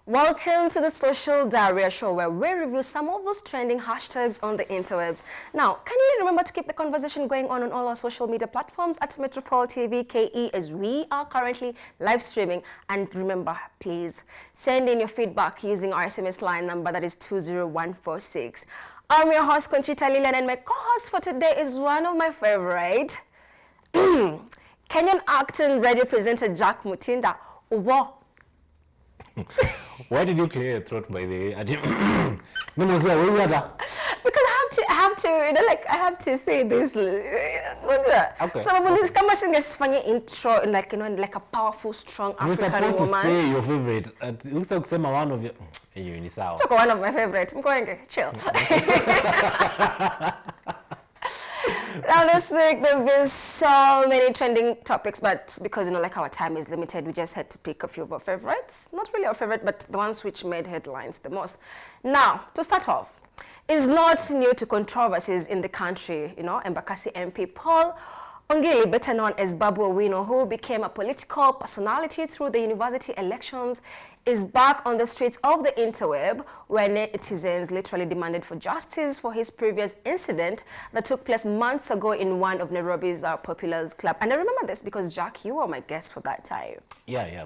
Welcome to the Social Diarrhea Show, where we review some of those trending hashtags on the interwebs. Now, can you remember to keep the conversation going on all our social media platforms at Metropole TV KE, as we are currently live streaming. And remember, please send in your feedback using our SMS line number, that is 20146. I'm your host, Conchita Lilian, and my co-host for today is one of my favorite, Kenyan actor and radio presenter Jack Mutinda. Wow. Why did you clear your throat, by the way? Because I have to, you know, like I have to say this. Okay. So when kama singesifanya intro, like, you know, like a powerful, strong African woman. You're supposed to say your favorite. Looks like one of your. Talk one of my favorite. I'm going to chill. Now this week there have been so many trending topics, but because, you know, like our time is limited, we just had to pick a few of our favorites. Not really our favorite, but the ones which made headlines the most. Now, to start off, it's not new to controversies in the country. You know, Embakasi MP Paul Ongili, better known as Babu Owino, who became a political personality through the university elections, is back on the streets of the interweb, where netizens literally demanded for justice for his previous incident that took place months ago in one of Nairobi's Populars Club. And I remember this because, Jack, you were my guest for that time. Yeah,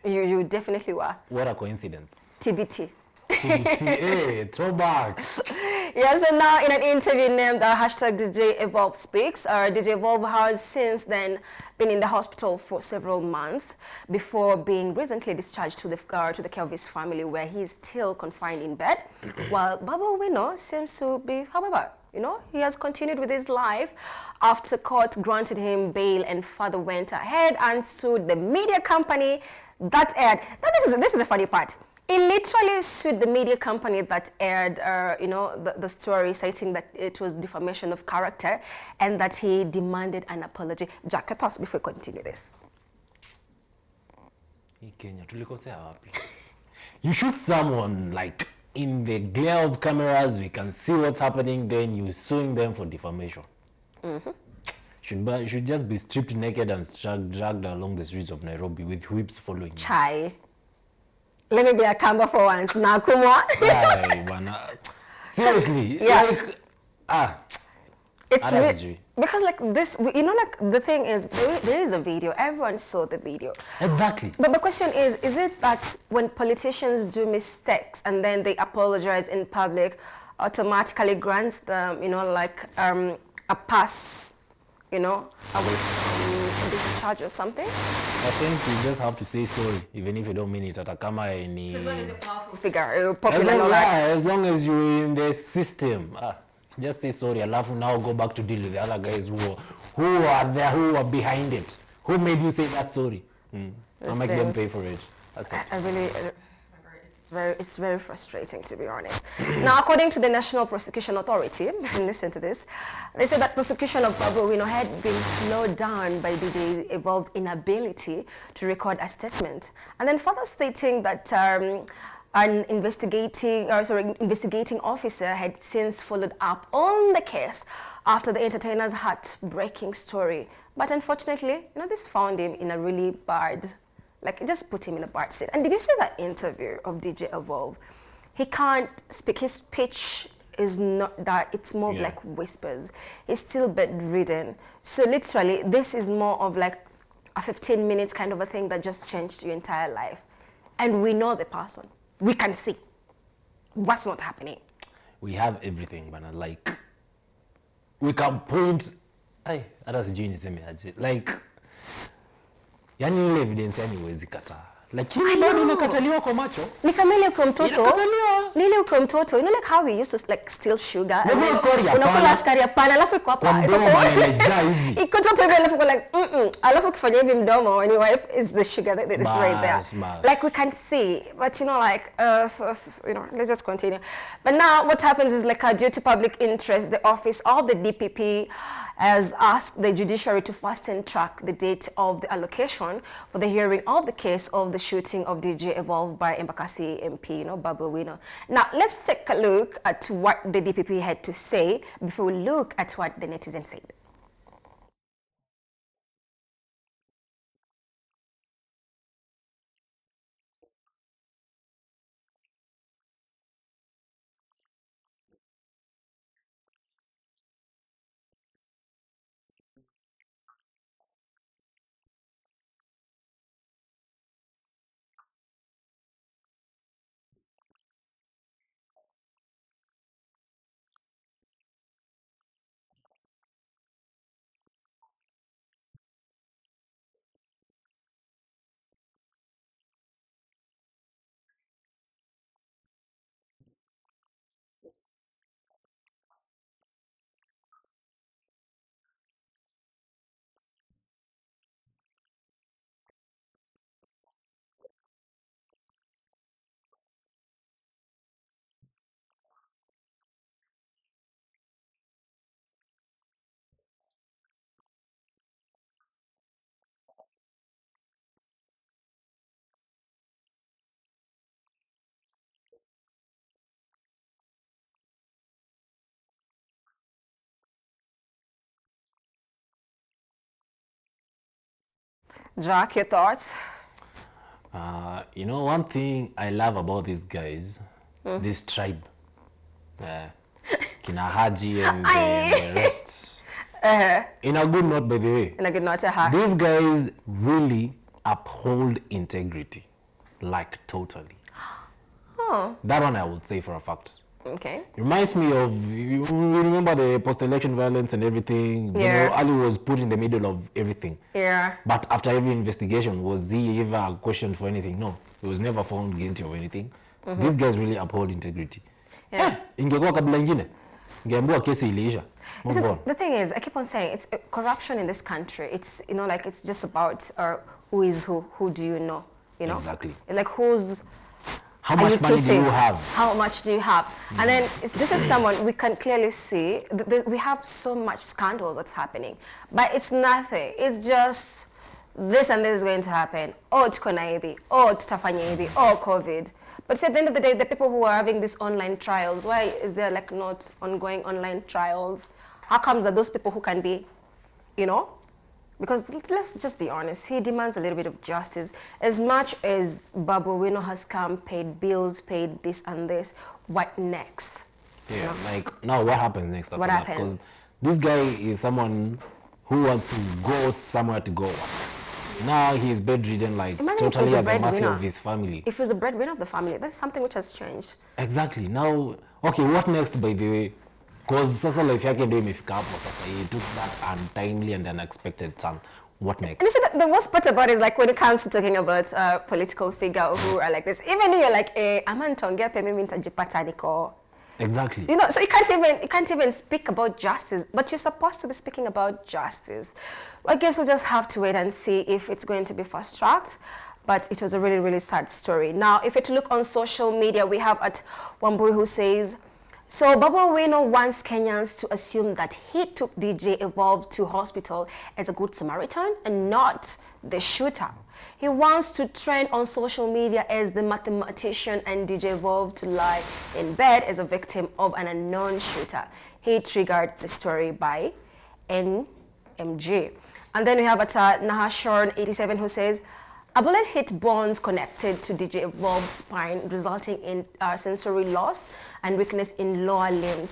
you definitely were. What a coincidence. TBT. Hey, throwback. Yes, and now in an interview named hashtag DJ Evolve Speaks, DJ Evolve has since then been in the hospital for several months before being recently discharged to the care of his family, where he is still confined in bed, while Babu Owino seems to be, however, you know, he has continued with his life after court granted him bail and further went ahead and sued the media company that aired. Now this is the funny part. He literally sued the media company that aired, you know, the story, citing that it was defamation of character and that he demanded an apology. Jack, let us before we continue this. You shoot someone like in the glare of cameras, we can see what's happening, then you're suing them for defamation. Should just be stripped naked and dragged along the streets of Nairobi with whips following. Chai. Let me be a camera for once. Nakumwa. Seriously. Yeah. Like, it's because like this, you know, like the thing is, there is a video. Everyone saw the video. Exactly. But the question is it that when politicians do mistakes and then they apologize in public, automatically grants them, you know, like a pass, you know, away from discharge or something? I think you just have to say sorry, even if you don't mean it. Atakama any. As long as you're a powerful figure, you're popular and all that. As long as you're in the system, just say sorry. I'll have to now go back to deal with the other guys who are there, who are behind it, who made you say that sorry. I'll make them pay for it. That's it. I really. It's very frustrating, to be honest. Now, according to the National Prosecution Authority, and listen to this, they said that prosecution of Babu Owino had been slowed down by DJ Evolve's inability to record a statement, and then further stating that an investigating officer had since followed up on the case after the entertainer's heartbreaking story. But unfortunately, you know, this found him in a really bad. Like, it just put him in a bad state. And did you see that interview of DJ Evolve? He can't speak. His speech is not that. It's more of like whispers. He's still bedridden. So literally, this is more of like a 15 minutes kind of a thing that just changed your entire life. And we know the person. We can see what's not happening. We have everything, but like, we can point. Like, yani ile evidence yani huwezi kataa. Lakini bado inakataliwa kwa macho. Ni kama ile kwa mtoto. Ni ile kwa mtoto. You know, like how we used to like steal sugar. Unakula sukari hapana, alafu iko hapa. Iko tu pembeni, alafu uko like alafu ukifanya hivi mdomo when your wife is the sugar that is right there. Like we can see, but you know, like you know, let's just continue. But now what happens is, like, due to public interest, the office of the DPP has asked the judiciary to fasten track the date of the allocation for the hearing of the case of the shooting of DJ Evolve by Embakasi MP, you know, Babu Owino. Now, let's take a look at what the DPP had to say before we look at what the netizens said. Jack, your thoughts? You know, one thing I love about these guys, this tribe, uh, Kina Haji and the rest. In a good note, by the way. In a good note to her. These guys really uphold integrity, like totally. Oh, That one I would say for a fact. okay. It reminds me of, you remember the post-election violence and everything? Yeah. General Ali was put in the middle of everything. Yeah. But after every investigation, was he ever questioned for anything? No. He was never found guilty of anything. These guys really uphold integrity. Yeah. Ingekuwa kabila ingine, ingeambiwa kesi iliisha. Move on. The thing is, I keep on saying, it's corruption in this country. It's, you know, like it's just about who is who do you know, you know? Exactly. Like who's... How much money do you have? How much do you have? And then this is someone we can clearly see. We have so much scandals that's happening, but it's nothing. It's just this and this is going to happen. Oh, tuko na hivi. Oh, tutafanya hivi. Oh, COVID. But at the end of the day, the people who are having these online trials, why is there like not ongoing online trials? How comes that those people who can be, you know? Because let's just be honest, he demands a little bit of justice. As much as Babu Wino has come, paid bills, paid this and this, what next? Yeah, you know? like now what happens next after What that? happens? Because this guy is someone who wants to go somewhere to go. Now he's bedridden, like Imagine if he totally was at the the mercy breadwinner. of his family. If he was the breadwinner of the family, that's something which has changed. Exactly. Now, okay, what next by the way? Because sasa life yake ndio imefika hapo sasa. He took that untimely and unexpected turn. What next? And you see, the worst part about it is like when it comes to talking about political figure who are like this, even if you're like, ama nitaongea pia mimi nitajipata niko. Exactly. You know, so you can't even speak about justice, but you're supposed to be speaking about justice. Well, I guess we'll just have to wait and see if it's going to be fast-tracked. But it was a really, really sad story. Now, if you look on social media, we have at one boy who says, so Babu Wino wants Kenyans to assume that he took DJ Evolve to hospital as a good Samaritan and not the shooter. He wants to trend on social media as the mathematician and DJ Evolve to lie in bed as a victim of an unknown shooter. He triggered the story by NMG. And then we have at Nahashorn87 who says, a bullet hit bones connected to DJ Evolve's spine, resulting in sensory loss and weakness in lower limbs.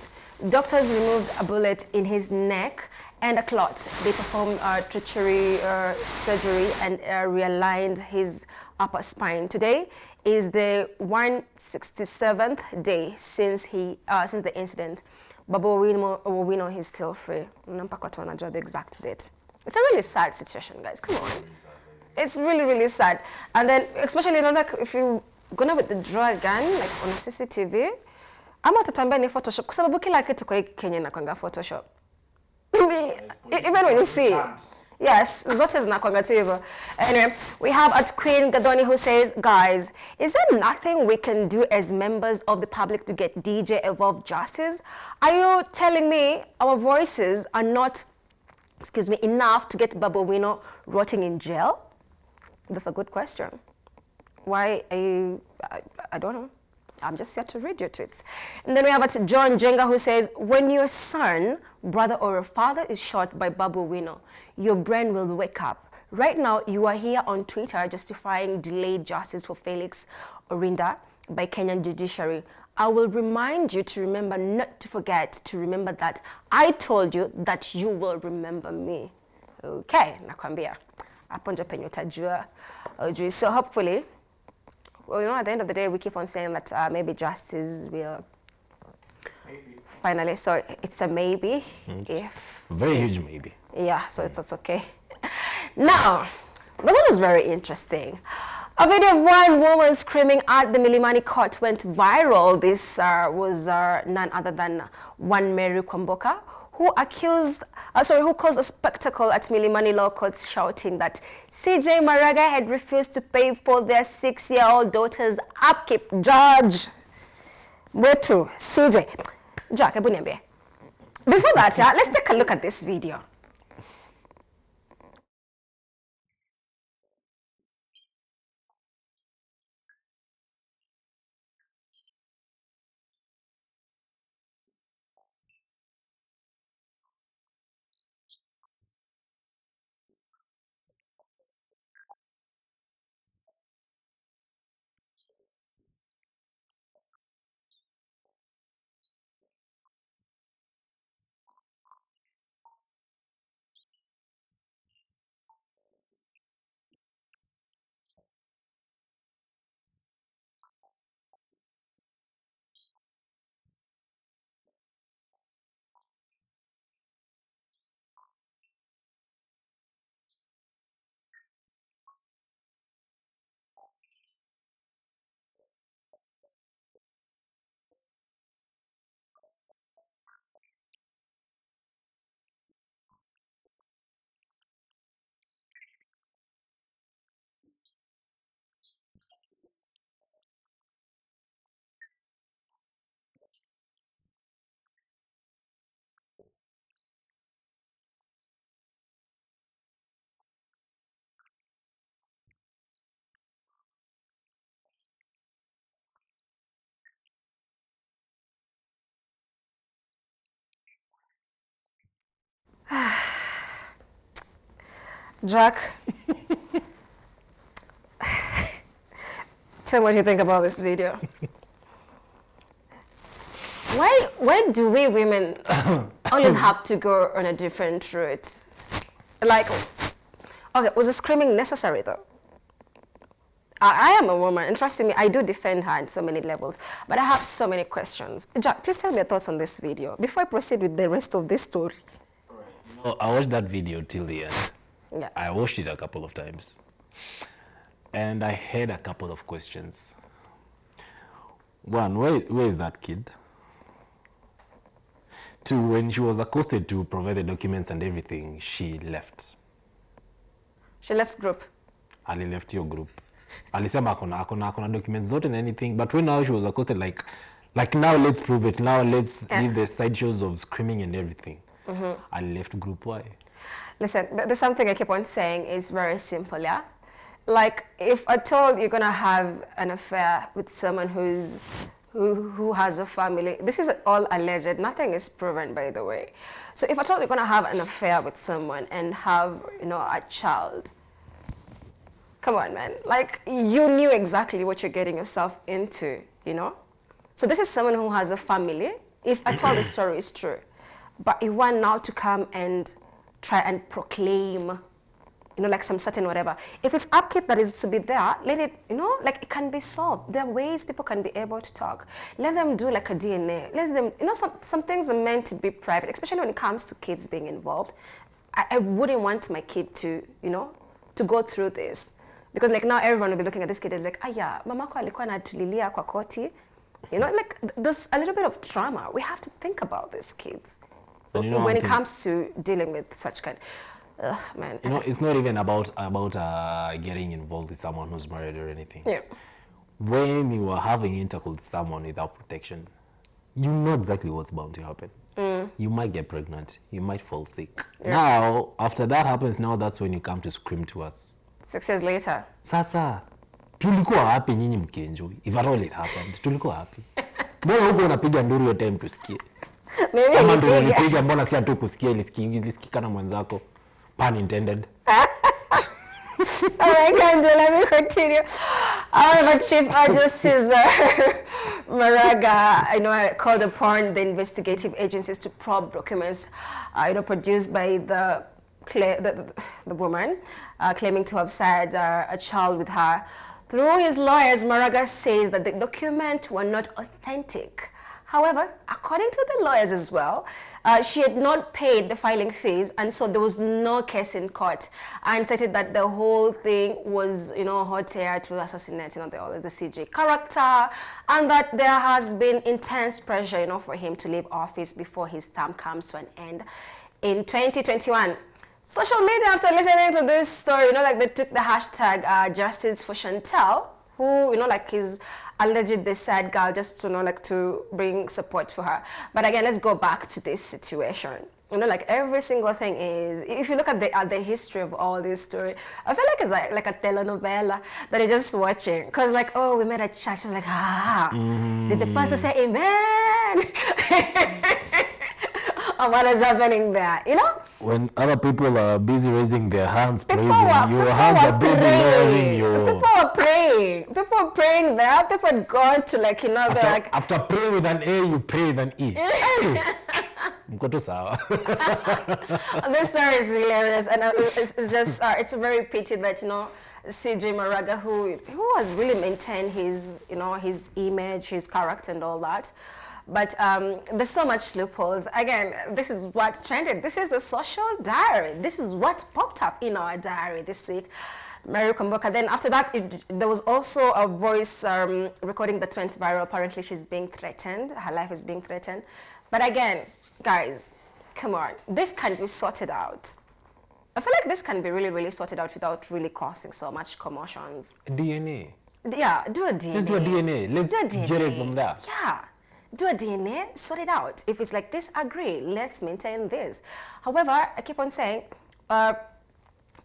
Doctors removed a bullet in his neck and a clot. They performed treachery surgery and realigned his upper spine. Today is the 167th day since the incident. Babu Wino is still free. The exact date. It's a really sad situation, guys. Come on. It's really, really sad. And then, especially, you know, like if you're gonna withdraw a gun, like on a CCTV, ama utatuambia ni Photoshop. Kwa sababu kila kitu kwa hiki Kenya inakuanga Photoshop. Even when you see, yes, zote zinakuanga tu hivyo. Anyway, we have at Queen Gadoni who says, guys, is there nothing we can do as members of the public to get DJ Evolve justice? Are you telling me our voices are not, enough to get Babu Wino rotting in jail? That's a good question. Why are you, I don't know. I'm just here to read your tweets. And then we have John Jenga who says, when your son, brother or a father is shot by Babu Wino, your brain will wake up. Right now, you are here on Twitter justifying delayed justice for Felix Orinda by Kenyan judiciary. I will remind you to remember not to forget to remember that I told you that you will remember me. Okay, nakwambia. Hapo ndio penye utajua. So hopefully, well, you know, at the end of the day, we keep on saying that maybe justice will finally. So it's a maybe. If very huge maybe. Yeah, so it's okay. Now, this one was very interesting. A video of one woman screaming at the Milimani court went viral. This was none other than one Mary Kwamboka, who caused a spectacle at Milimani Law Court, shouting that CJ Maraga had refused to pay for their 6-year-old daughter's upkeep. Judge, Wetu, CJ, Jack, Ebuniembe. Before that, let's take a look at this video. Jack, tell me what you think about this video. Why do we women always have to go on a different route? Like, okay, was the screaming necessary though? I am a woman, and trust me, I do defend her on so many levels, but I have so many questions. Jack, please tell me your thoughts on this video before I proceed with the rest of this story. I watched that video till the end. Yeah. I watched it a couple of times. And I had a couple of questions. One, where is that kid? Two, when she was accosted to provide the documents and everything, she left. She left group. Ali left your group. Alisema akona documents zote and anything, but when now she was accosted, like now let's prove it, now let's leave the sideshows of screaming and everything. Ali left group. Why? Listen, there's something I keep on saying is very simple, yeah? Like, if at all you're gonna have an affair with someone who has a family, this is all alleged, nothing is proven, by the way. So if at all you're gonna have an affair with someone and have, a child, come on, man. Like, you knew exactly what you're getting yourself into, So this is someone who has a family, if at all the story is true. But you want now to come and try and proclaim, like some certain whatever. If it's upkeep that is to be there, let it, like it can be solved. There are ways people can be able to talk. Let them do like a DNA. Let them, some things are meant to be private, especially when it comes to kids being involved. I wouldn't want my kid to, to go through this. Because like now everyone will be looking at this kid and like, yeah, mamako alikuwa anatulilia kwa koti. Like there's a little bit of trauma. We have to think about these kids when it comes to dealing with such kind. Man. It's not even about getting involved with someone who's married or anything. Yeah. When you are having intercourse with someone without protection, you know exactly what's bound to happen. You might get pregnant. You might fall sick. Yeah. Now, after that happens, now that's when you come to scream to us. 6 years later. Sasa, tulikuwa happy nyinyi mkienjoy. If at all it happened, tulikuwa happy. Mbona huko unapiga nduru your time tusikie? Kama nduru unapiga mbona si tu kusikia ilisikika na mwenzako? Pun intended. Oh my God, let me continue. However, Chief Justice Maraga, called upon the investigative agencies to probe documents, produced by the woman claiming to have had a child with her. Through his lawyers, Maraga says that the documents were not authentic. However, according to the lawyers as well, she had not paid the filing fees, and so there was no case in court, and stated that the whole thing was, hot air to assassinate, the CJ character, and that there has been intense pressure, for him to leave office before his term comes to an end in 2021. Social media, after listening to this story, like they took the hashtag Justice for Chantel, who, is alleged the sad girl, just to, to bring support for her. But again, let's go back to this situation. Like every single thing is, if you look at the history of all this story, I feel like it's like a telenovela that you're just watching. Because like, oh, we met at church, it's like, did the pastor say amen? And what is happening there, When other people are busy raising their hands, praising, your hands are busy lowering you. People are praying there. People are going to after praying with an A, you pray with an E. Mkoto sawa. This story is hilarious, and it's just it's a very pity that CJ Maraga, who has really maintained his his image, his character, and all that. But there's so much loopholes. Again, this is what's trended. This is the social diary. This is what popped up in our diary this week. Mary Komboka. Then after that, there was also a voice recording that went viral. Apparently, she's being threatened. Her life is being threatened. But again, guys, come on. This can be sorted out. I feel like this can be really, really sorted out without really causing so much commotions. DNA. Yeah, do a DNA. Just do a DNA. Let's get it from there. Yeah. Do a DNA, sort it out. If it's like this, agree. Let's maintain this. However, I keep on saying, by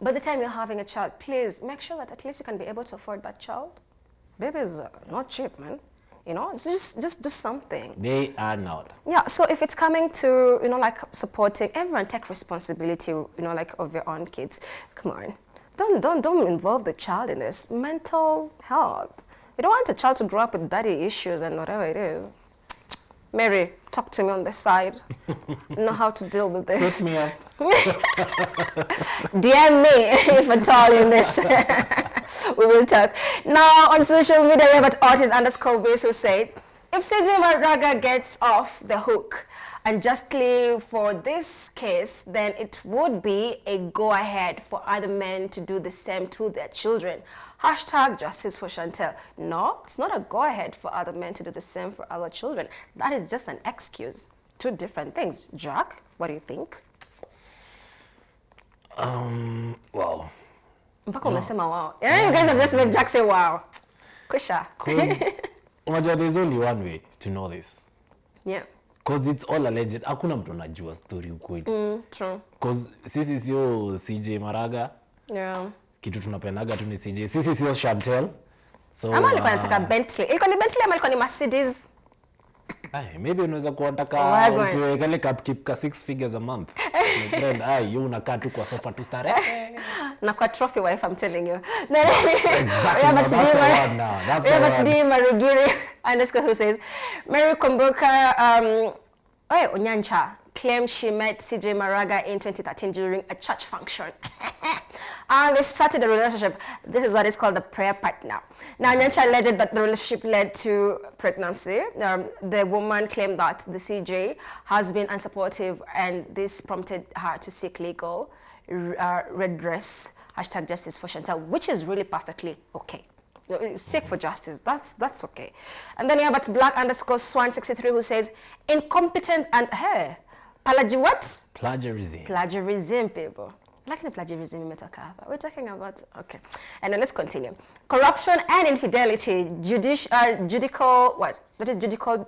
the time you're having a child, please make sure that at least you can be able to afford that child. Babies are not cheap, man. You know, just do something. They are not. Yeah, so if it's coming to, you know, like supporting, everyone take responsibility, you know, like of your own kids. Come on. Don't involve the child in this. Mental health. You don't want a child to grow up with daddy issues and whatever it is. Mary, talk to me on this side. Know how to deal with this. Put me up. DM me if at all in this. We will talk. Now on social media we have at artist_base who says, if CJ Maraga gets off the hook unjustly for this case, then it would be a go-ahead for other men to do the same to their children. Hashtag justice for Chantel. No, it's not a go-ahead for other men to do the same for other children. That is just an excuse. Two different things. Jack, what do you think? Wow. Mpaka umesema wow. Yeah, you guys have just made Jack say wow. Kusha. There's only one way to know this. Yeah. Because it's all alleged. Hakuna mtu anajua story ukweli. True. Because sisi sio CJ Maraga. Yeah. Kitu tunapendaga tu ni CJ. Sisi sio Chantel. So ama alikuwa anataka Bentley. Ilikuwa ni Bentley ama ilikuwa ni Mercedes? Maybe unaweza kuataka kale keep ka 6 figures a month. My friend, you unakaa tu kwa sofa tu starehe. Na kwa trophy wife, I'm telling you. Exactly. That's Marugiri underscore who says, Mary Kumbuka Onyancha claimed she met CJ Maraga in 2013 during a church function. And they started a relationship. This is what is called the prayer partner. Now, Onyancha alleged that the relationship led to pregnancy. The woman claimed that the CJ has been unsupportive, and this prompted her to seek legal redress. Hashtag justice for Chantel, which is really perfectly okay. Seek for justice, that's okay. And then you have at black_swan63 who says, incompetence and plagiarism, people. Like the plagiarism we're talking about, okay. And then let's continue. Corruption and infidelity, judicial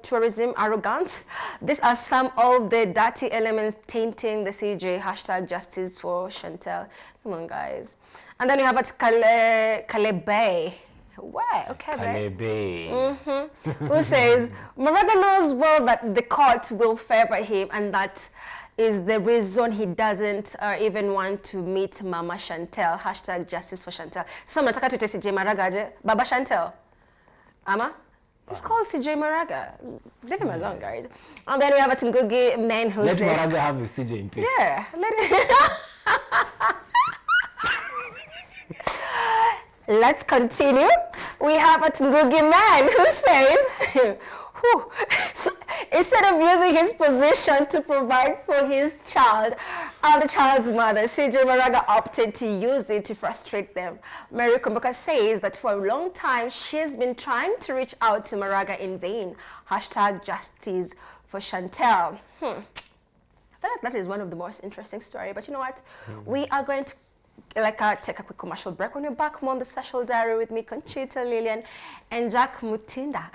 tourism, arrogance. These are some of the dirty elements tainting the CJ. Hashtag justice for Chantel. Come on, guys. And then you have at Kalebe. Why? Okay, Kalebe. Who says, Maraga knows well that the court will favor him, and that is the reason he doesn't even want to meet Mama Chantel. Hashtag justice for Chantel. So nataka tuite CJ Maraga aje? Baba Chantel. Ama? It's called CJ Maraga. Leave him alone, guys. And then we have a Tungugi man who says, let Maraga have his CJ in peace. Yeah. Let's continue. We have a Tungugi man who says, instead of using his position to provide for his child and the child's mother, CJ Maraga opted to use it to frustrate them. Mary Kumbuka says that for a long time, she's been trying to reach out to Maraga in vain. Hashtag justice for Chantel. I feel like that is one of the most interesting stories, but you know what? We are going to take a quick commercial break. When we're back, more on the Social Diary with me, Conchita, Lillian, and Jack Mutinda.